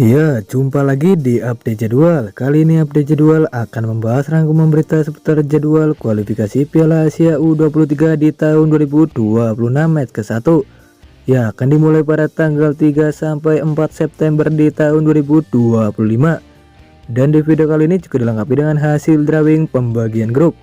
Ya, jumpa lagi di update jadwal. Kali ini update jadwal akan membahas rangkuman berita seputar jadwal kualifikasi Piala Asia U23 di tahun 2026 match ke-1. Ya, akan dimulai pada tanggal 3 sampai 4 September di tahun 2025. Dan di video kali ini juga dilengkapi dengan hasil drawing pembagian grup.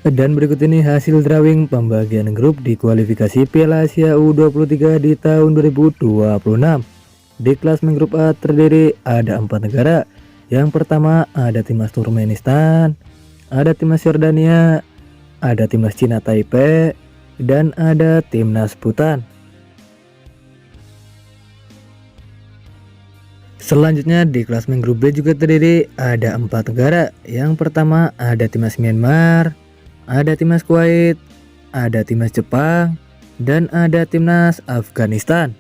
Dan berikut ini hasil drawing pembagian grup di kualifikasi Piala Asia U23 di tahun 2026. Di klasemen grup A terdiri ada 4 negara. Yang pertama ada timnas Turkmenistan, ada timnas Yordania, ada timnas Cina Taipei, dan ada timnas Bhutan. Selanjutnya di klasemen grup B juga terdiri ada 4 negara. Yang pertama ada timnas Myanmar, ada timnas Kuwait, ada timnas Jepang, dan ada timnas Afghanistan.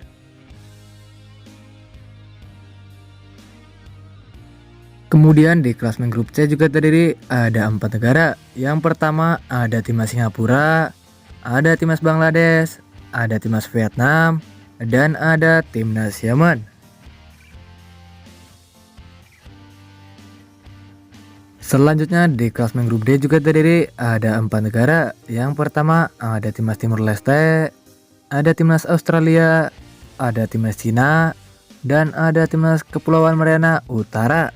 Kemudian di klasemen grup C juga terdiri ada 4 negara. Yang pertama ada timnas Singapura, ada timnas Bangladesh, ada timnas Vietnam, dan ada timnas Yaman. Selanjutnya di klasemen grup D juga terdiri ada 4 negara. Yang pertama ada timnas Timur Leste, ada timnas Australia, ada timnas Cina, dan ada timnas Kepulauan Mariana Utara.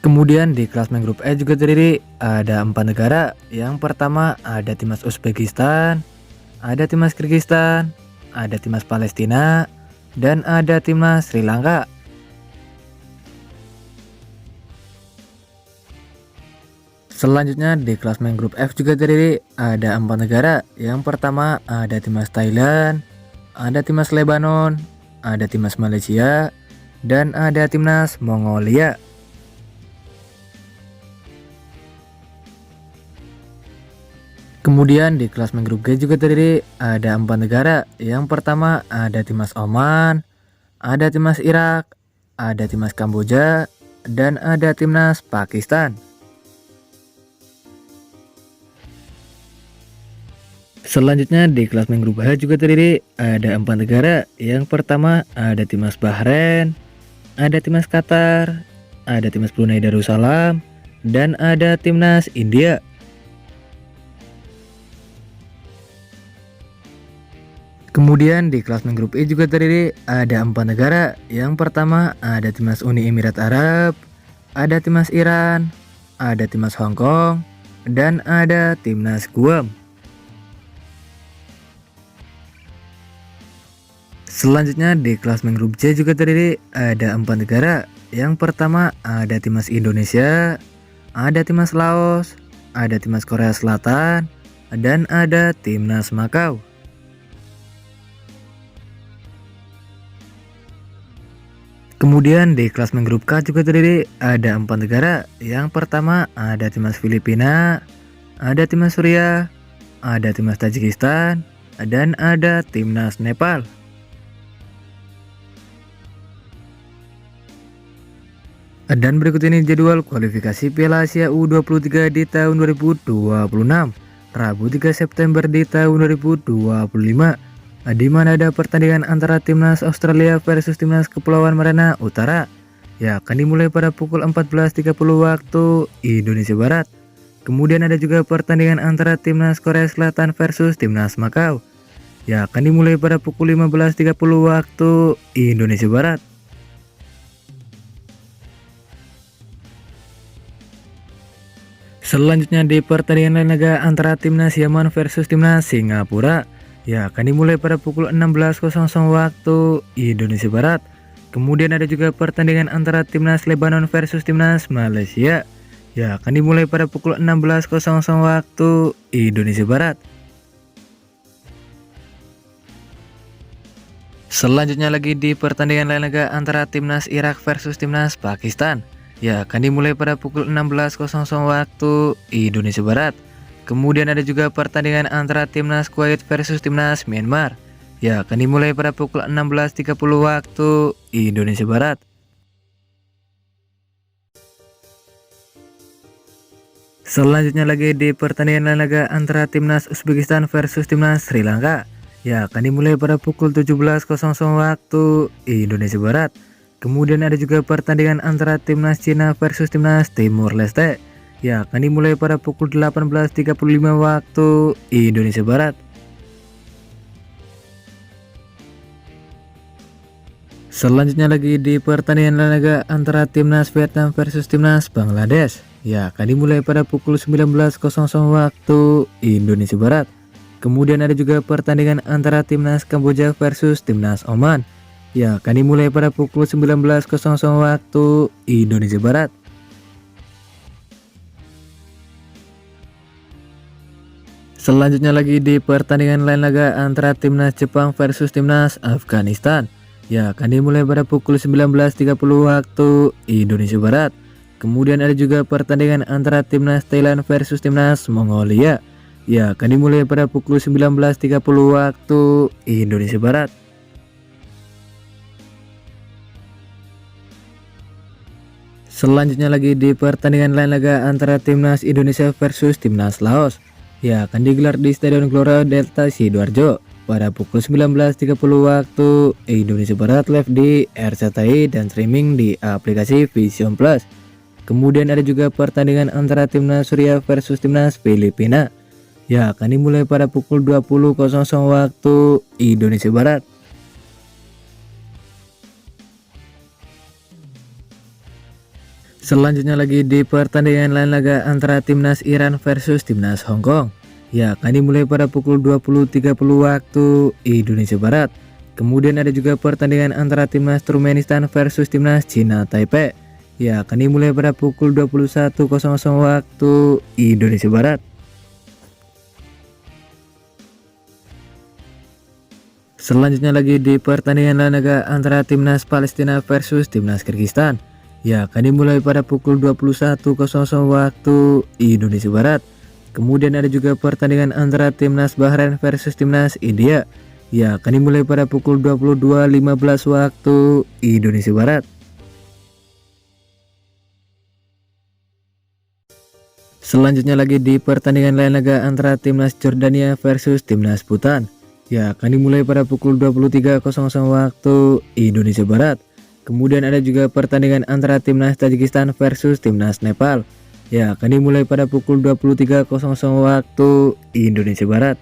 Kemudian di klasemen grup E juga terdiri ada 4 negara. Yang pertama ada timnas Uzbekistan, ada timnas Kyrgyzstan, ada timnas Palestina, dan ada timnas Sri Lanka. Selanjutnya di klasemen grup F juga terdiri ada 4 negara. Yang pertama ada timnas Thailand, ada timnas Lebanon, ada timnas Malaysia, dan ada timnas Mongolia. Kemudian di klasemen grup G juga terdiri ada 4 negara. Yang pertama ada timnas Oman, ada timnas Irak, ada timnas Kamboja, dan ada timnas Pakistan. Selanjutnya di klasemen grup H juga terdiri ada 4 negara. Yang pertama ada timnas Bahrain, ada timnas Qatar, ada timnas Brunei Darussalam, dan ada timnas India. Kemudian di klasemen grup E juga terdiri ada 4 negara. Yang pertama ada timnas Uni Emirat Arab, ada timnas Iran, ada timnas Hong Kong, dan ada timnas Guam. Selanjutnya di klasemen grup C juga terdiri ada 4 negara. Yang pertama ada timnas Indonesia, ada timnas Laos, ada timnas Korea Selatan, dan ada timnas Makau. Kemudian di klasemen grup K juga terdiri ada 4 negara. Yang pertama ada timnas Filipina, ada timnas Suriah, ada timnas Tajikistan, dan ada timnas Nepal. Dan berikut ini jadwal kualifikasi Piala Asia U23 di tahun 2026, Rabu 3 September di tahun 2025, di mana ada pertandingan antara timnas Australia versus timnas Kepulauan Mariana Utara. Ya, akan dimulai pada pukul 14.30 waktu Indonesia Barat. Kemudian ada juga pertandingan antara timnas Korea Selatan versus timnas Makau. Ya, akan dimulai pada pukul 15.30 waktu Indonesia Barat. Selanjutnya di pertandingan lain laga antara timnas Yaman versus timnas Singapura. Ya, akan dimulai pada pukul 16.00 waktu Indonesia Barat. Kemudian ada juga pertandingan antara timnas Lebanon versus timnas Malaysia. Ya, akan dimulai pada pukul 16.00 waktu Indonesia Barat. Selanjutnya lagi di pertandingan lain laga antara timnas Irak versus timnas Pakistan. Ya, akan dimulai pada pukul 16.00 waktu Indonesia Barat. Kemudian ada juga pertandingan antara timnas Kuwait versus timnas Myanmar. Ya, akan dimulai pada pukul 16.30 waktu Indonesia Barat. Selanjutnya lagi di pertandingan laga antara timnas Uzbekistan versus timnas Sri Lanka. Ya, akan dimulai pada pukul 17.00 waktu Indonesia Barat. Kemudian ada juga pertandingan antara timnas Cina versus timnas Timur Leste. Ya, akan dimulai pada pukul 18.35 waktu Indonesia Barat. Selanjutnya lagi di pertandingan laga antara timnas Vietnam versus timnas Bangladesh. Ya, akan dimulai pada pukul 19.00 waktu Indonesia Barat. Kemudian ada juga pertandingan antara timnas Kamboja versus timnas Oman. Ya, akan dimulai pada pukul 19.00 waktu Indonesia Barat. Selanjutnya lagi di pertandingan lain laga antara timnas Jepang versus timnas Afghanistan. Ya, akan dimulai pada pukul 19.30 waktu Indonesia Barat. Kemudian ada juga pertandingan antara timnas Thailand versus timnas Mongolia. Ya, akan dimulai pada pukul 19.30 waktu Indonesia Barat. Selanjutnya lagi di pertandingan lain laga antara timnas Indonesia versus timnas Laos. Ya, akan digelar di Stadion Gelora Delta Sidoarjo pada pukul 19.30 waktu Indonesia Barat, live di RCTI dan streaming di aplikasi Vision Plus. Kemudian ada juga pertandingan antara timnas Suriah versus timnas Filipina. Ya, akan dimulai pada pukul 20.00 waktu Indonesia Barat. Selanjutnya lagi di pertandingan lain laga antara timnas Iran versus timnas Hong Kong. Ya, akan dimulai pada pukul 20.30 waktu Indonesia Barat. Kemudian ada juga pertandingan antara timnas Turkmenistan versus timnas Cina Taipei. Ya, akan dimulai pada pukul 21.00 waktu Indonesia Barat. Selanjutnya lagi di pertandingan lain laga antara timnas Palestina versus timnas Kyrgyzstan. Ya, akan dimulai pada pukul 21.00 waktu Indonesia Barat. Kemudian ada juga pertandingan antara timnas Bahrain versus timnas India. Ya, akan dimulai pada pukul 22.15 waktu Indonesia Barat. Selanjutnya lagi di pertandingan lain laga antara timnas Jordania versus timnas Bhutan. Ya, akan dimulai pada pukul 23.00 waktu Indonesia Barat. Kemudian ada juga pertandingan antara timnas Tajikistan versus timnas Nepal. Ya, akan dimulai pada pukul 23.00 waktu Indonesia Barat.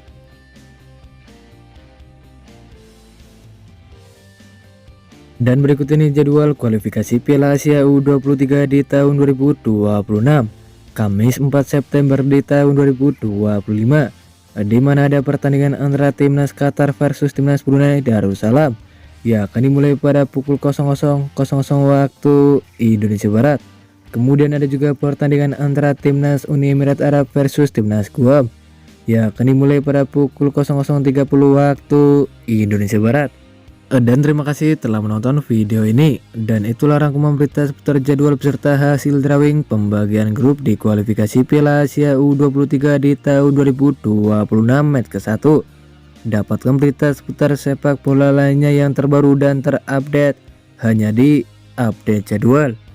Dan berikut ini jadwal kualifikasi Piala Asia U23 di tahun 2026. Kamis 4 September di tahun 2025, di mana ada pertandingan antara timnas Qatar versus timnas Brunei Darussalam. Ya, akan dimulai pada pukul 00.00 waktu Indonesia Barat. Kemudian ada juga pertandingan antara timnas Uni Emirat Arab versus timnas Guam. Ya, akan dimulai pada pukul 00.30 waktu Indonesia Barat. Dan terima kasih telah menonton video ini. Dan itulah rangkuman berita seputar jadwal beserta hasil drawing pembagian grup di kualifikasi Piala Asia U23 di tahun 2026 match ke-1. Dapatkan berita seputar sepak bola lainnya yang terbaru dan terupdate hanya di Update Jadwal.